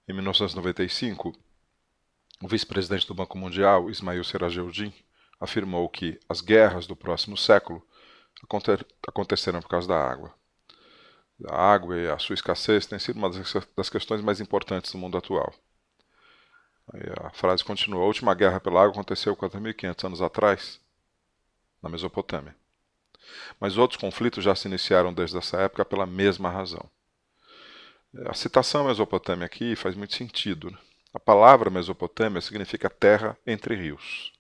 Em 1995, o vice-presidente do Banco Mundial, Ismail Serageldin, afirmou que as guerras do próximo século aconteceram por causa da água. A água e a sua escassez tem sido uma das questões mais importantes do mundo atual. Aí a frase continua: a última guerra pela água aconteceu 4.500 anos atrás, na Mesopotâmia. Mas outros conflitos já se iniciaram desde essa época pela mesma razão. A citação Mesopotâmia aqui faz muito sentido, né? A palavra Mesopotâmia significa terra entre rios.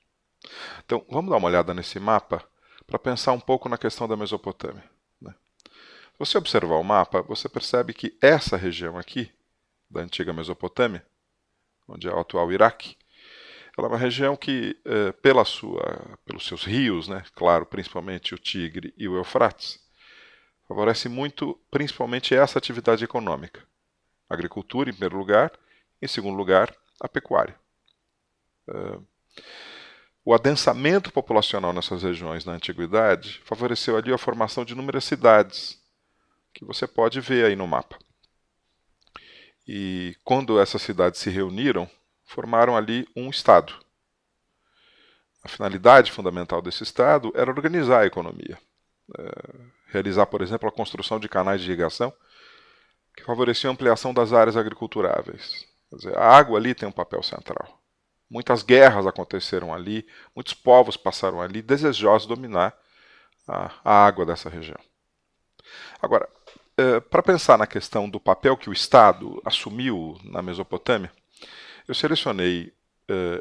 Então, vamos dar uma olhada nesse mapa para pensar um pouco na questão da Mesopotâmia, né? Se você observar o mapa, você percebe que essa região aqui, da antiga Mesopotâmia, onde é o atual Iraque, ela é uma região que, pelos seus rios, né, claro, principalmente o Tigre e o Eufrates, favorece muito, principalmente essa atividade econômica. A agricultura, em primeiro lugar, em segundo lugar, a pecuária. O adensamento populacional nessas regiões na antiguidade favoreceu ali a formação de inúmeras cidades, que você pode ver aí no mapa. E quando essas cidades se reuniram, formaram ali um Estado. A finalidade fundamental desse Estado era organizar a economia, realizar, por exemplo, a construção de canais de irrigação que favoreciam a ampliação das áreas agriculturáveis. Quer dizer, a água ali tem um papel central. Muitas guerras aconteceram ali, muitos povos passaram ali desejosos de dominar a água dessa região. Agora, para pensar na questão do papel que o Estado assumiu na Mesopotâmia, eu selecionei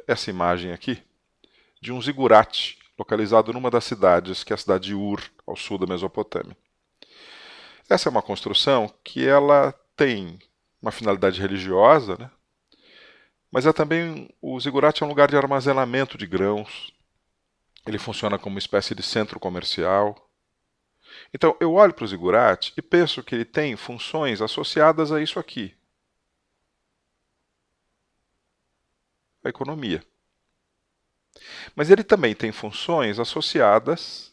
essa imagem aqui de um zigurate localizado numa das cidades, que é a cidade de Ur, ao sul da Mesopotâmia. Essa é uma construção que ela tem uma finalidade religiosa, né? Mas é também, o zigurate é um lugar de armazenamento de grãos, ele funciona como uma espécie de centro comercial. Então eu olho para o zigurate e penso que ele tem funções associadas a isso aqui, a economia. Mas ele também tem funções associadas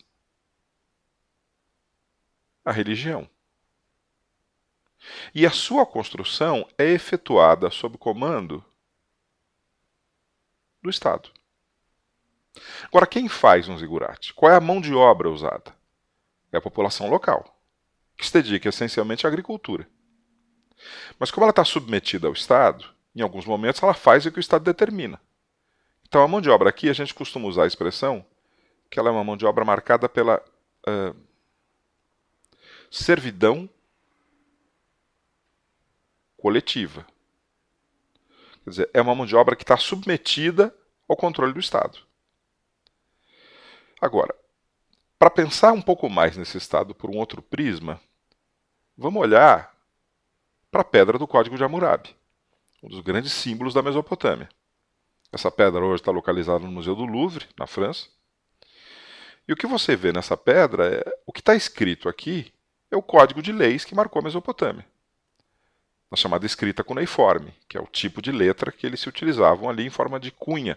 à religião. E a sua construção é efetuada sob comando do Estado. Agora, quem faz um zigurate? Qual é a mão de obra usada? É a população local, que se dedica essencialmente à agricultura. Mas como ela está submetida ao Estado, em alguns momentos ela faz o que o Estado determina. Então a mão de obra aqui, a gente costuma usar a expressão que ela é uma mão de obra marcada pela servidão coletiva. Quer dizer, é uma mão de obra que está submetida ao controle do Estado. Agora, para pensar um pouco mais nesse Estado por um outro prisma, vamos olhar para a pedra do Código de Hammurabi, um dos grandes símbolos da Mesopotâmia. Essa pedra hoje está localizada no Museu do Louvre, na França. E o que você vê nessa pedra, o que está escrito aqui é o código de leis que marcou a Mesopotâmia, na chamada escrita cuneiforme, que é o tipo de letra que eles se utilizavam ali em forma de cunha,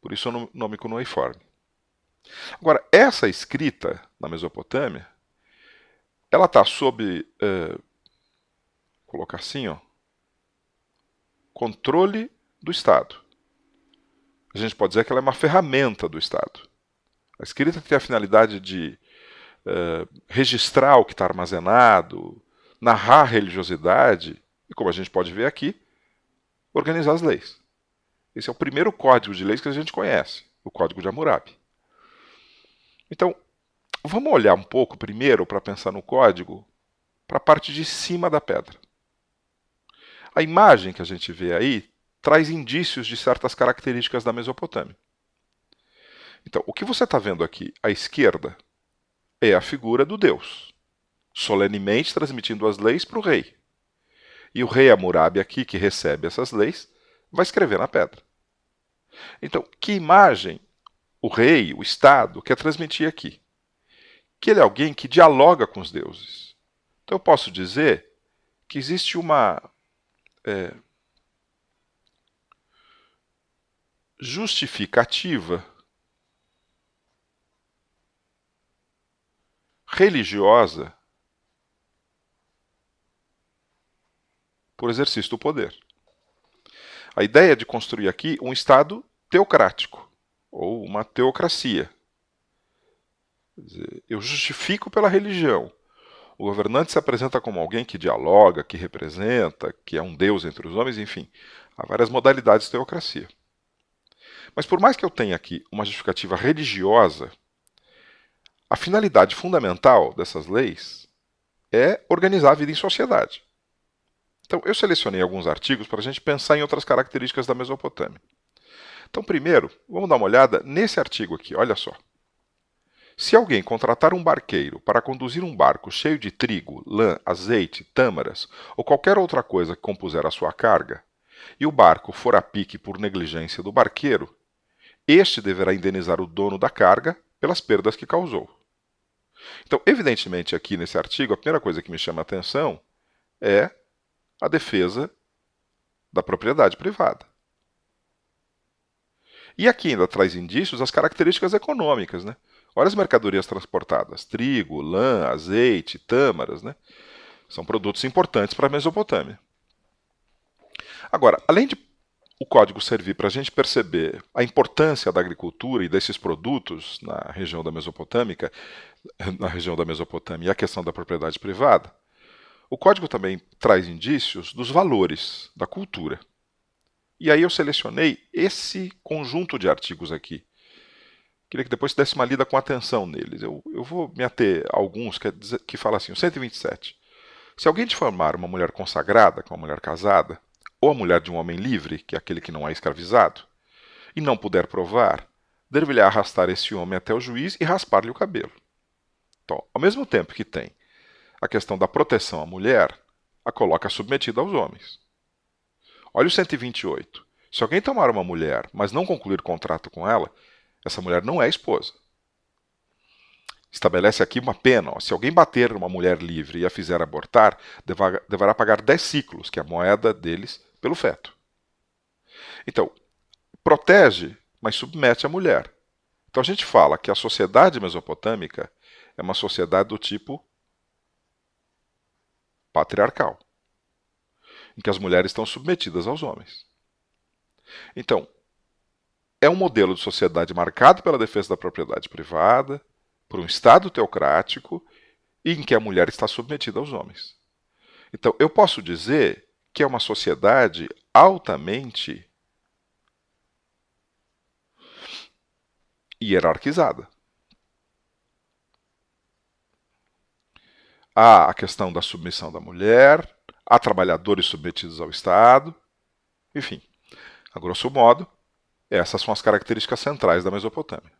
por isso o nome cuneiforme. Agora, essa escrita na Mesopotâmia, ela está sob, colocar assim, ó, controle do Estado. A gente pode dizer que ela é uma ferramenta do Estado. A escrita tem a finalidade de registrar o que está armazenado, narrar a religiosidade e, como a gente pode ver aqui, organizar as leis. Esse é o primeiro código de leis que a gente conhece, o Código de Hammurabi. Então, vamos olhar um pouco primeiro para pensar no código, para a parte de cima da pedra. A imagem que a gente vê aí traz indícios de certas características da Mesopotâmia. Então, o que você está vendo aqui à esquerda é a figura do Deus, solenemente transmitindo as leis para o rei. E o rei Hammurabi aqui, que recebe essas leis, vai escrever na pedra. Então, que imagem o rei, o Estado, quer transmitir aqui? Que ele é alguém que dialoga com os deuses. Então eu posso dizer que existe uma justificativa religiosa por exercício do poder. A ideia é de construir aqui um Estado teocrático, ou uma teocracia. Quer dizer, eu justifico pela religião. O governante se apresenta como alguém que dialoga, que representa, que é um Deus entre os homens, enfim. Há várias modalidades de teocracia. Mas por mais que eu tenha aqui uma justificativa religiosa, a finalidade fundamental dessas leis é organizar a vida em sociedade. Então, eu selecionei alguns artigos para a gente pensar em outras características da Mesopotâmia. Então, primeiro, vamos dar uma olhada nesse artigo aqui, olha só. Se alguém contratar um barqueiro para conduzir um barco cheio de trigo, lã, azeite, tâmaras ou qualquer outra coisa que compuser a sua carga, e o barco for a pique por negligência do barqueiro, este deverá indenizar o dono da carga pelas perdas que causou. Então, evidentemente, aqui nesse artigo, a primeira coisa que me chama a atenção é a defesa da propriedade privada. E aqui ainda traz indícios das características econômicas, né? Olha as mercadorias transportadas: trigo, lã, azeite, tâmaras, né? São produtos importantes para a Mesopotâmia. Agora, além de o código servir para a gente perceber a importância da agricultura e desses produtos na região da Mesopotâmia e a questão da propriedade privada, o código também traz indícios dos valores da cultura. E aí eu selecionei esse conjunto de artigos aqui. Queria que depois você desse uma lida com atenção neles. Eu vou me ater a alguns que falam assim, o 127. Se alguém difamar uma mulher consagrada com uma mulher casada, ou a mulher de um homem livre, que é aquele que não é escravizado, e não puder provar, deve-lhe arrastar esse homem até o juiz e raspar-lhe o cabelo. Então, ao mesmo tempo que tem a questão da proteção à mulher, a coloca submetida aos homens. Olha o 128. Se alguém tomar uma mulher, mas não concluir contrato com ela, essa mulher não é esposa. Estabelece aqui uma pena. Se alguém bater uma mulher livre e a fizer abortar, deverá pagar 10 ciclos, que é a moeda deles, pelo feto. Então, protege, mas submete a mulher. Então a gente fala que a sociedade mesopotâmica é uma sociedade do tipo patriarcal, em que as mulheres estão submetidas aos homens. Então, é um modelo de sociedade marcado pela defesa da propriedade privada, por um Estado teocrático, e em que a mulher está submetida aos homens. Então, eu posso dizer que é uma sociedade altamente hierarquizada. Há a questão da submissão da mulher, há trabalhadores submetidos ao Estado, enfim, a grosso modo, essas são as características centrais da Mesopotâmia.